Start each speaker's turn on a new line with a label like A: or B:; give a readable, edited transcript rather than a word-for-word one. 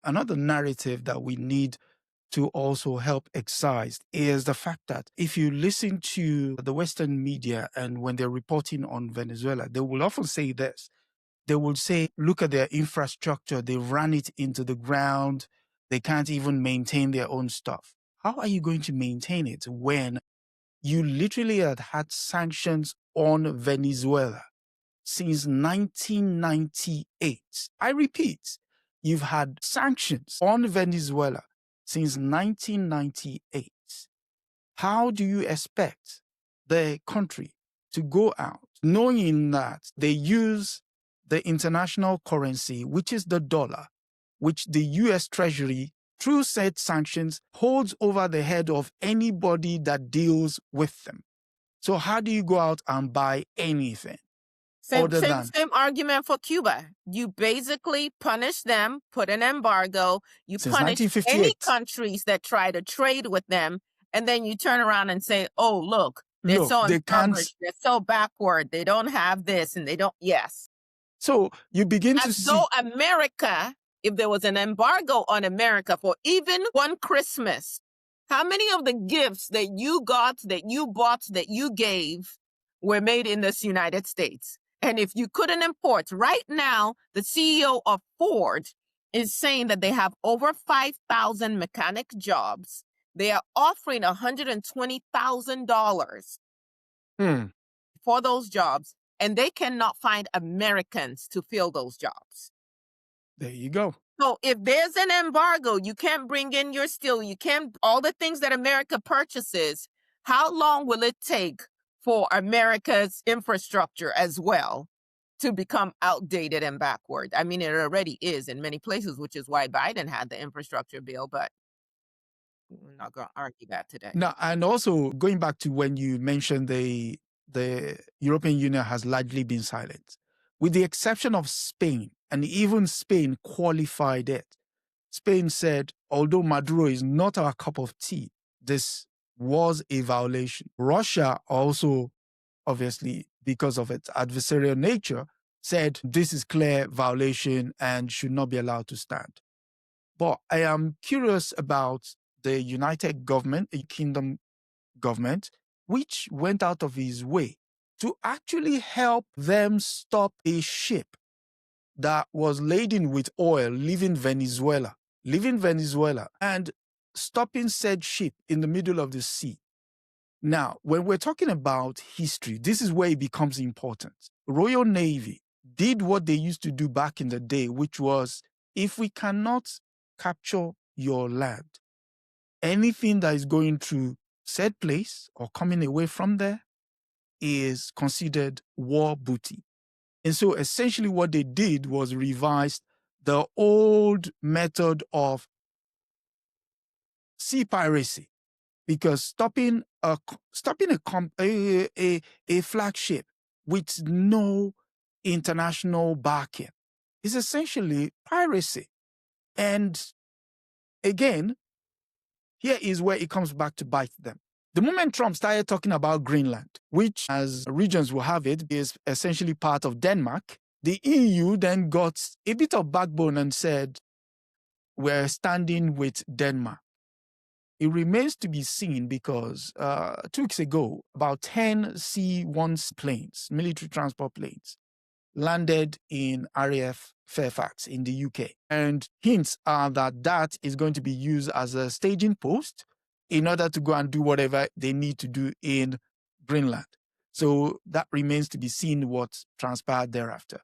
A: another narrative that we need to also help excise is the fact that if you listen to the Western media and when they're reporting on Venezuela, they will often say this. They will say, look at their infrastructure. They ran it into the ground. They can't even maintain their own stuff. How are you going to maintain it when you literally had sanctions on Venezuela since 1998? I repeat, you've had sanctions on Venezuela since 1998. How do you expect the country to go out knowing that they use the international currency, which is the dollar, which the U.S. Treasury, through said sanctions, holds over the head of anybody that deals with them? So how do you go out and buy anything?
B: Same argument for Cuba. You basically punish them, put an embargo, you punish any countries that try to trade with them, and then you turn around and say, oh, look, they're so impoverished, they're so backward, they don't have this, and they don't, yes.
A: So you begin to see...
B: As though America, if there was an embargo on America for even one Christmas, how many of the gifts that you got, that you bought, that you gave were made in this United States? And if you couldn't import, right now, the CEO of Ford is saying that they have over 5,000 mechanic jobs. They are offering $120,000 for those jobs, and they cannot find Americans to fill those jobs.
A: There you go.
B: So if there's an embargo, you can't bring in your steel, you can't, all the things that America purchases, how long will it take for America's infrastructure as well to become outdated and backward? I mean, it already is in many places, which is why Biden had the infrastructure bill, but we're not going to argue that today.
A: Now, and also going back to when you mentioned the European Union has largely been silent, with the exception of Spain, and even Spain qualified it. Spain said, although Maduro is not our cup of tea, this was a violation. Russia also, obviously, because of its adversarial nature, said this is clear violation and should not be allowed to stand. But I am curious about the United Kingdom government, which went out of his way to actually help them stop a ship that was laden with oil leaving Venezuela, and stopping said ship in the middle of the sea. Now, when we're talking about history, this is where it becomes important. Royal Navy did what they used to do back in the day, which was, if we cannot capture your land, anything that is going through said place or coming away from there is considered war booty. And so essentially what they did was revised the old method of sea piracy, because stopping a flagship with no international backing is essentially piracy. And again, here is where it comes back to bite them. The moment Trump started talking about Greenland, which, as regions will have it, is essentially part of Denmark, the EU then got a bit of backbone and said, we're standing with Denmark. It remains to be seen because 2 weeks ago, about 10 C-1 planes, military transport planes, landed in RAF Fairfax in the UK. And hints are that that is going to be used as a staging post in order to go and do whatever they need to do in Greenland. So that remains to be seen what transpired thereafter.